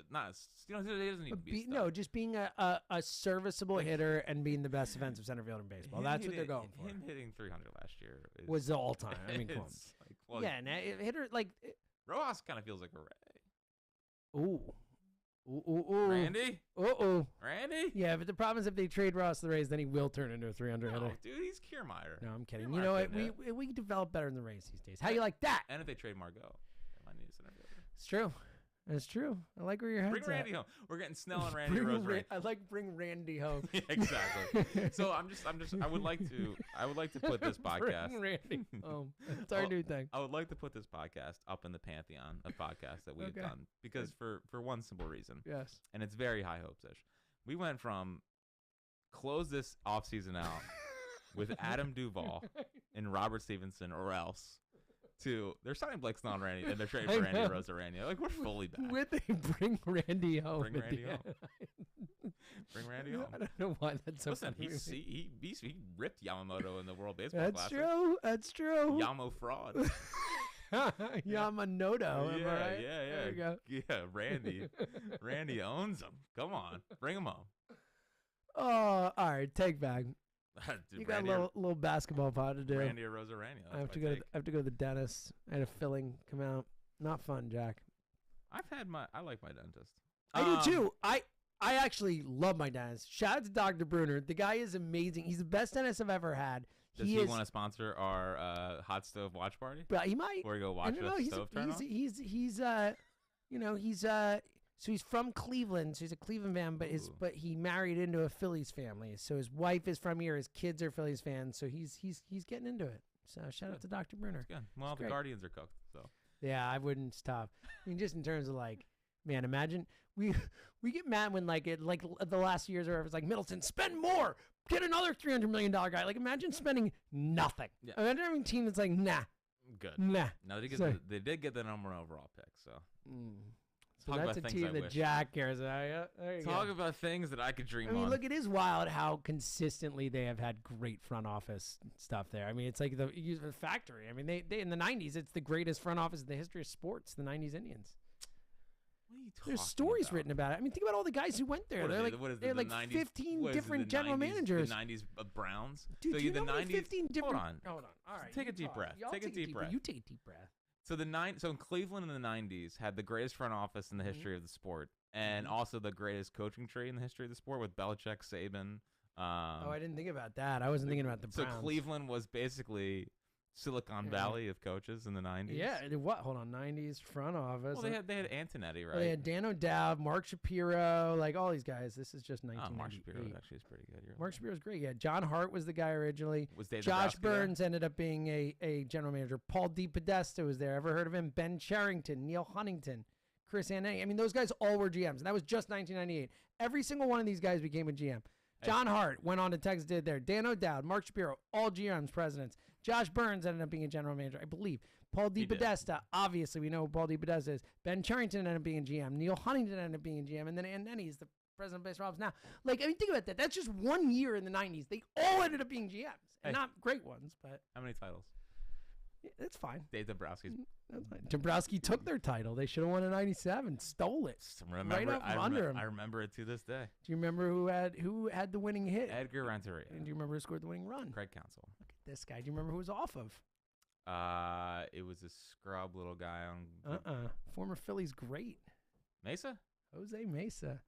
doesn't need to be a star. No, just being a serviceable hitter and being the best defensive center fielder in baseball. That's what they're going for. Him hitting 300 last year Was the all time. I mean, come on. it's like, well, Yeah, and hitter like Rojas kind of feels like a Ray. ooh. Ooh. Randy? Randy. Randy? Yeah, but the problem is if they trade Ross to the Rays, then he will turn into a 300 No, hitter. dude, he's Kiermaier. No, I'm kidding. Kiermaier You know what? couldn't hit. We develop better than the Rays these days. How you like that? And if they trade Margot, they might need a center fielder. It's true. It's true. I like where your head's Bring Randy at. home. We're getting Snell and Randy Rosary. I like bring Randy home. Yeah, exactly. So I'm just I would like to put this podcast. Bring Randy home. It's our new thing. I would like to put this podcast up in the pantheon of podcasts that we've Okay. done because for one simple reason, Yes. and it's very high hopes-ish. We went from close this offseason out with Adam Duvall and Robert Stevenson or else to they're signing Blake Snell and Randy and they're trading for I Randy know. Rosarena. Like we're fully back. With a bring Randy home. Bring at Randy the home. end. Bring Randy home. I don't know why that's so Listen, funny. he ripped Yamamoto in the World Baseball That's Classic. true. That's true. Yamo fraud. Yamanoto. Am I right? There you go. Yeah, Randy owns him. Come on, bring him home. Oh, all right. Take back. Dude, You got Randy, a little basketball pod to do. Randy or Rosarena. I have to go. I have to go to the dentist. I had a filling come out. Not fun, Jack. I like my dentist. I do too. I actually love my dentist. Shout out to Dr. Bruner. The guy is amazing. He's the best dentist I've ever had. Does he want to sponsor our hot stove watch party? But he might. Or we go I watch don't know. a He's stove turn on? so he's from Cleveland. So he's a Cleveland fan, but he married into a Phillies family. So his wife is from here. His kids are Phillies fans. So he's getting into it. So shout out to Dr. Bruner. Good. Well, the great. Guardians are cooked. So Yeah, I wouldn't stop. I mean, just in terms of like, man, imagine we get mad when like the last years or it's like Middleton spend more, get another $300 million guy. Like imagine spending nothing. Yeah. Imagine having a team that's like nah. good. Nah. No, they did get the number 1 overall pick. So So Talk that's a about team things I that wish. Jack cares about. Yeah, there you talk go. about things that I could dream I mean, on. look, it is wild how consistently they have had great front office stuff there. I mean, it's like the factory. I mean, they in the 90s, it's the greatest front office in the history of sports, the 90s Indians. What are you There's talking stories about? written about it. I mean, think about all the guys who went there. What They're is like, it? What is it, they're the like 90s 15 what is it, different the general 90s managers. The 90s Browns. Dude, so do you you had know the how 90s. many 15 different? Hold on. All right. Take you a deep talk. breath. Y'all Take a deep breath. You take a deep breath. So in Cleveland in the 90s had the greatest front office in the history of the sport, and also the greatest coaching tree in the history of the sport with Belichick, Saban. Oh, I didn't think about that. I wasn't thinking about the So Browns. Cleveland was basically Silicon Valley of coaches in the 90s. Yeah, what? Hold on, 90s front office. Well, they had Antonetti, right? Well, they had Dan O'Dowd, Mark Shapiro, like all these guys. This is just 1998. Mark Shapiro actually is pretty good. Mark Shapiro's great. Yeah, John Hart was the guy originally. Was Dave Josh Dombrowski there? Burns ended up being a general manager. Paul DePodesta was there. Ever heard of him? Ben Charrington, Neil Huntington, Chris Annetti. I mean, those guys all were GMs, and that was just 1998. Every single one of these guys became a GM. John Hart went on to Texas, did there. Dan O'Dowd, Mark Shapiro, all GMs, presidents. Josh Burns ended up being a general manager, I believe. Paul He did. DePodesta, obviously we know who Paul DePodesta is. Ben Charrington ended up being GM. Neil Huntington ended up being GM. And then Ann Nenny is the president of Base Robs now. Like, I mean, think about that. That's just 1 year in the 90s. They all ended up being GMs. And Hey. not great ones, but How many titles? yeah, that's fine. Dave Dombrowski's. That's fine. Dombrowski took their title. They should have won in 97. Stole it. Remember, out from under him. I remember it to this day. Do you remember who had the winning hit? Edgar Renteria. And do you remember who scored the winning run? Craig Counsell. Look at this guy. Do you remember who was off of? It was a scrub little guy on Former Phillies great. Mesa. Jose Mesa.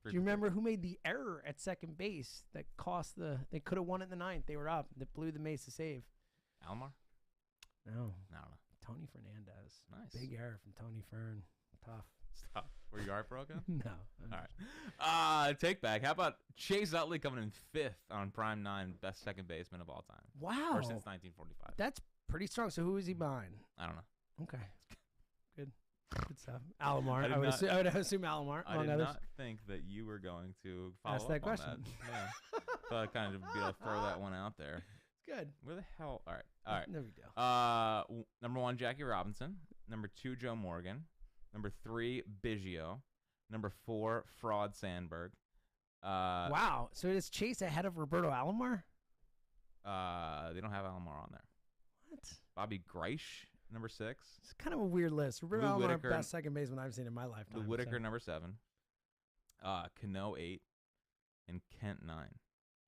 Do you remember who made the error at second base that cost they could have won it in the ninth? They were up. That blew the Mesa save. Alomar? No. I don't know. Tony Fernandez. Nice. Big error from Tony Fern. Tough. Stop. Were you heartbroken? No. All right. Take back. How about Chase Utley coming in 5th on Prime 9, best second baseman of all time? Wow. Or since 1945. That's pretty strong. So who is he behind? I don't know. Okay. Good. Good stuff. Alomar. I I would assume Alomar, I among did others. not think that you were going to follow Ask up that on question. that. Yeah. So I kind of be able to throw that one out there. Good. Where the hell? All right. No big deal. Number 1, Jackie Robinson. Number 2, Joe Morgan. Number 3, Biggio. Number 4, Fraud Sandberg. Wow. So is Chase ahead of Roberto Alomar? They don't have Alomar on there. What? Bobby Greisch, number 6. It's kind of a weird list. Roberto Lou Alomar, Whitaker. best second baseman I've seen in my lifetime. Lou Whitaker, so. number 7. Cano, 8. And Kent, 9.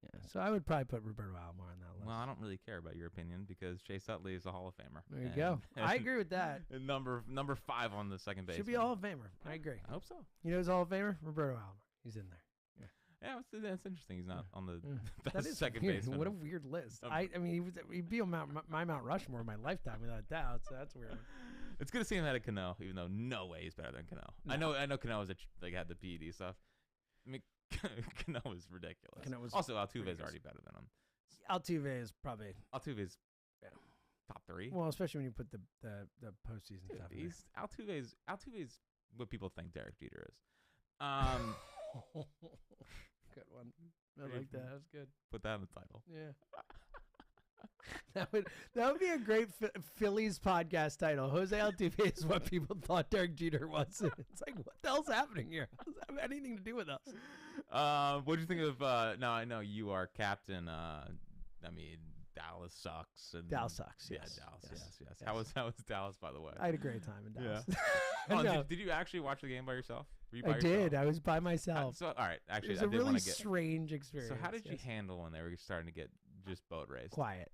Yeah, so I would probably put Roberto Alomar on that list. Well, I don't really care about your opinion because Chase Utley is a Hall of Famer. There you go. I agree with that. And number 5 on the second base. Should be a Hall of Famer. I agree. I hope so. You know who's a Hall of Famer? Roberto Alomar. He's in there. Yeah, that's interesting. He's not on the That best is second weird. baseman. What a weird list. of- I mean, he'd be on my Mount Rushmore in my lifetime without a doubt. So that's weird. It's good to see him ahead of Cano, even though no way he's better than Cano. No. I know Cano was had the PED stuff. I mean, Cano was ridiculous. Cano was Also, Altuve's ridiculous. already better than him. Altuve is probably Altuve's Yeah. top 3. well, especially when you put the postseason Dude, stuff. In Altuve's what people think Derek Jeter is. there. Good one. I like that. That's good. Put that in the title. Yeah. that would be a great Phillies podcast title. Jose Altuve is what people thought Derek Jeter was. It's like, what the hell's happening here? How does that have anything to do with us? What do you think of? Now I know you are captain. I mean, Dallas sucks. And Dallas sucks. Yeah, Yes. Dallas. Yes. Yes. How was Dallas, by the way? I had a great time in Dallas. Oh, No. did you actually watch the game by yourself? Were you by I yourself? did. I was by myself. So all right, It actually, was I a did really want to get. strange experience. So how did you yes. handle when they were starting to get just boat raced? Quiet.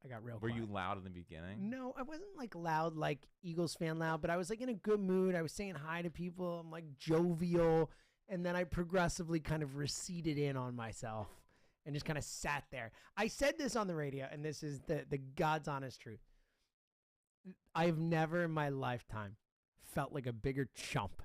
I got real Were quiet. you loud in the beginning? No, I wasn't like loud, like Eagles fan loud, but I was like in a good mood. I was saying hi to people. I'm like jovial. And then I progressively kind of receded in on myself and just kind of sat there. I said this on the radio, and this is the God's honest truth. I've never in my lifetime felt like a bigger chump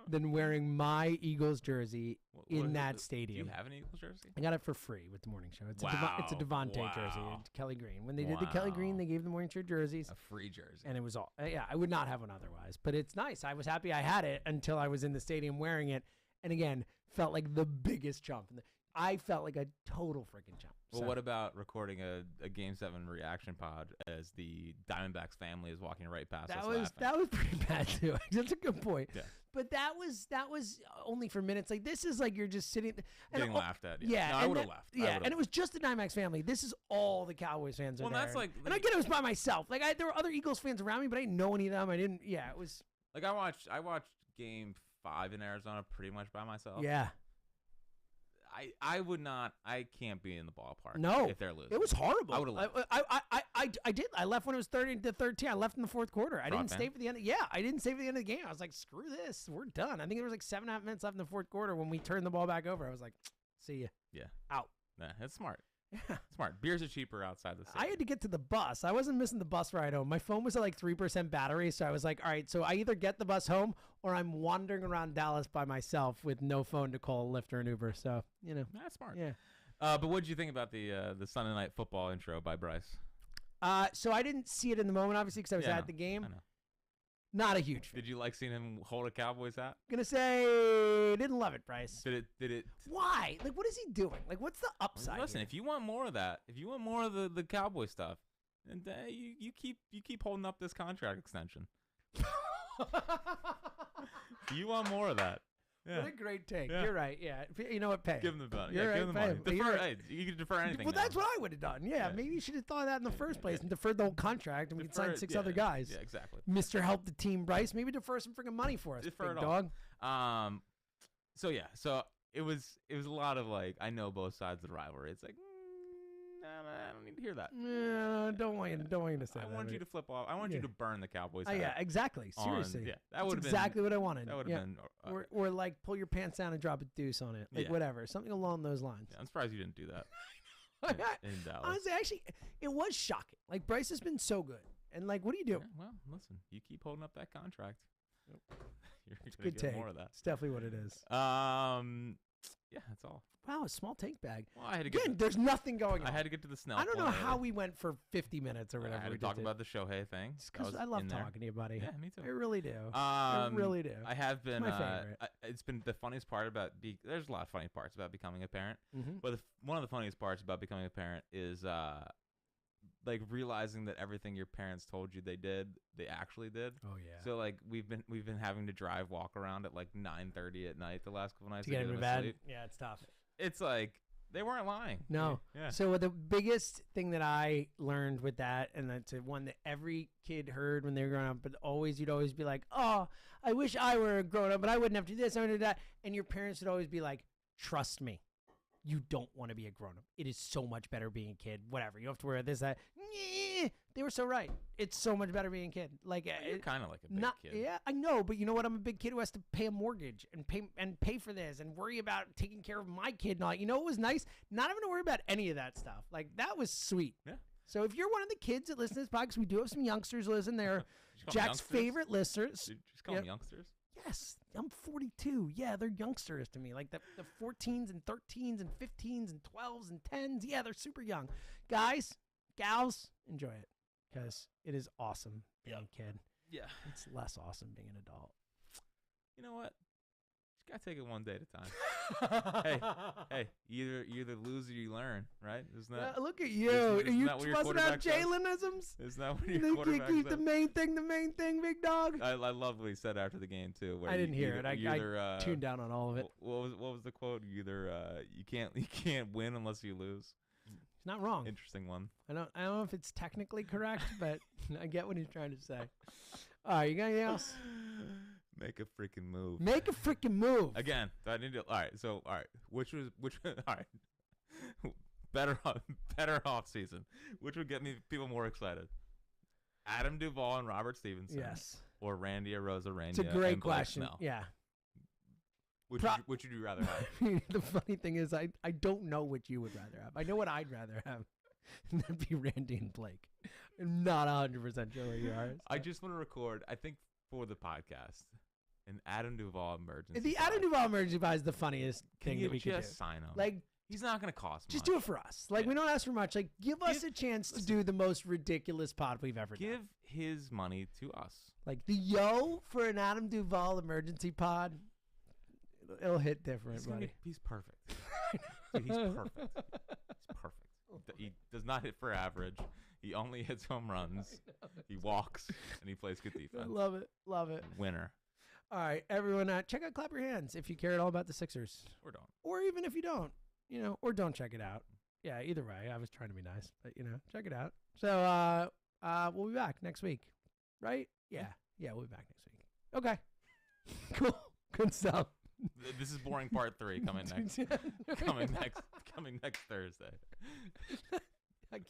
than wearing my Eagles jersey in that Do stadium. you have an Eagles jersey? I got it for free with the morning show. It's a Wow. Devontae jersey, Wow. and Kelly Green. When they did the Kelly Green, Wow. they gave the morning show jerseys, A free jersey. and it was all. Yeah, I would not have one otherwise, but it's nice. I was happy I had it until I was in the stadium wearing it, and again, felt like the biggest chump. I felt like a total freaking chump. Well, So, what about recording a Game 7 reaction pod as the Diamondbacks family is walking right past us laughing? that was pretty bad too. That's a good point. Yeah. But that was only for minutes. Like this is like you're just sitting and Getting laughed at. Yeah, No, I and would have that- left. Yeah, and it was just the Diamondbacks family. This is all the Cowboys fans are Well, there. that's like- and I get it was by myself. Like there were other Eagles fans around me, but I didn't know any of them. I didn't. Yeah, it was. Like I watched Game 5 in Arizona pretty much by myself. Yeah, I would not. I can't be in the ballpark. No. if they're losing. it was horrible. I would've left. I did. I left when it was 30-13. I left in the fourth quarter. I Fraud didn't fan? stay for the end. I didn't stay for the end of the game. I was like, screw this. We're done. I think there was like 7.5 minutes left in the fourth quarter when we turned the ball back over. I was like, see ya. Yeah. Out. Nah, that's smart. Yeah. Smart. Beers are cheaper outside the city. I had to get to the bus. I wasn't missing the bus ride home. My phone was at like 3% battery, so I was like, all right, so I either get the bus home or I'm wandering around Dallas by myself with no phone to call a Lyft or an Uber. So, That's smart. yeah. But what did you think about the Sunday Night Football intro by Bryce? So I didn't see it in the moment, obviously, because I was Yeah, I at know. the game. I know. Not a huge fan. Did you like seeing him hold a Cowboys hat? Gonna say, didn't love it, Bryce. Did it? Why? Like, what is he doing? Like, what's the upside? Listen, here? if you want more of that, if you want more of the Cowboy stuff, And you keep holding up this contract extension. You want more of that? Yeah. What a great take. Yeah. You're right. Yeah. You know what? Pay. Give them the money. You're Yeah, right. give them Pay money. him. Defer, You're hey, you can defer anything. Well, now. that's what I would have done. Yeah, Yeah. maybe you should have thought of that in the first place and deferred the whole contract, and we could sign Defer it, 6 yeah, other guys. Yeah, exactly. Mr. Help the Team Bryce, maybe defer some freaking money for us, Defer big it all. dog. So yeah, so it was a lot of like, I know both sides of the rivalry. It's like, nah, I don't need to hear that. No, don't want you to say that. I want you to flip off. I want you to burn the Cowboys. Yeah, exactly. Seriously. Yeah, that That's would have exactly what I wanted. That would Yeah. have been. Or like pull your pants down and drop a deuce on it, like Yeah. whatever, something along those lines. Yeah, I'm surprised you didn't do that in Dallas. Honestly, actually, it was shocking. Like Bryce has been so good, and like, what do you do? Yeah, well, listen, you keep holding up that contract. You're gonna Good get take. more of that. It's definitely what it is. Yeah, that's all. Wow, a small tank bag. Well, I had to get. Again, there's nothing going on. I had to get to the Snell. I don't know point how early. we went for 50 minutes or I whatever. had to we talk did. about the Shohei thing. Because I love talking to you, buddy. Yeah, me too. I really do. I really do. I have been. my favorite. It's been the funniest part about. There's a lot of funny parts about becoming a parent, Mm-hmm. but one of the funniest parts about becoming a parent is like realizing that everything your parents told you they did, they actually did. Oh yeah. So like we've been having to walk around at like 9:30 at night the last couple nights to get to into them bed. asleep. Yeah, it's tough. It's like they weren't lying. No. Yeah. So the biggest thing that I learned with that, and that's one that every kid heard when they were growing up, but you'd always be like, "Oh, I wish I were grown up, but I wouldn't have to do this, I wouldn't do that." And your parents would always be like, "Trust me, you don't want to be a grown up. It is so much better being a kid. Whatever, you have to wear this, that." They were so right. It's so much better being a kid. Like You're kind of like a big kid. Yeah, I know, but you know what? I'm a big kid who has to pay a mortgage and pay for this and worry about taking care of my kid. And all. You know what was nice? Not having to worry about any of that stuff. Like that was sweet. Yeah. So if you're one of the kids that listen to this podcast, we do have some youngsters listen there. Did you call them Jack's youngsters? favorite listeners. Did you just call them youngsters? Yes, I'm 42. Yeah, they're youngsters to me. Like the 14s and 13s and 15s and 12s and 10s. Yeah, they're super young. Guys, gals, enjoy it because it is awesome being a kid. Yeah. It's less awesome being an adult. You know what? Just gotta take it one day at a time. hey, you either lose or you learn, right? Isn't that? Look at you. isn't Are you that what your busting out quarterback says? Jalen-isms? Isn't that what You your think you quarterback keep said? the main thing, big dog? I love what he said after the game too. Where I didn't hear it. you either, tuned down on all of it. What was the quote? You either you can't win unless you lose. He's not wrong. Interesting one. I don't know if it's technically correct, but I get what he's trying to say. All right, you got anything else? Make a freaking move. Make a freaking move. Again, I need to. All right. So all right. Which? All right. better off season. Which would get me people more excited? Adam Duvall and Robert Stevenson. Yes. Or Randy Arozarena. It's a great and Blake question. Snell. Yeah. Which would you rather have? The funny thing is, I don't know which you would rather have. I know what I'd rather have. And that'd be Randy and Blake. I'm not 100% sure what you are. I just want to record, I think, for the podcast, an Adam Duvall emergency. The pod. Adam Duvall emergency pod is the funniest Can thing you that we could do. just sign him? Like, he's not going to cost just much. do it for us. Like, we don't ask for much. Like, give us a chance to do the most ridiculous pod we've ever done. Give his money to us. Like, the for an Adam Duvall emergency pod, it'll hit different, buddy. He's perfect. Dude, he's perfect. He's perfect. He does not hit for average. He only hits home runs. He walks, and he plays good defense. I love it. Love it. Winner. All right, everyone, check out Clap Your Hands if you care at all about the Sixers. Or don't. Or even if you don't, or don't check it out. Yeah, either way. I was trying to be nice, but, check it out. So we'll be back next week, right? Yeah, we'll be back next week. Okay. Cool. Good stuff. This is boring part 3 coming next. coming next Thursday.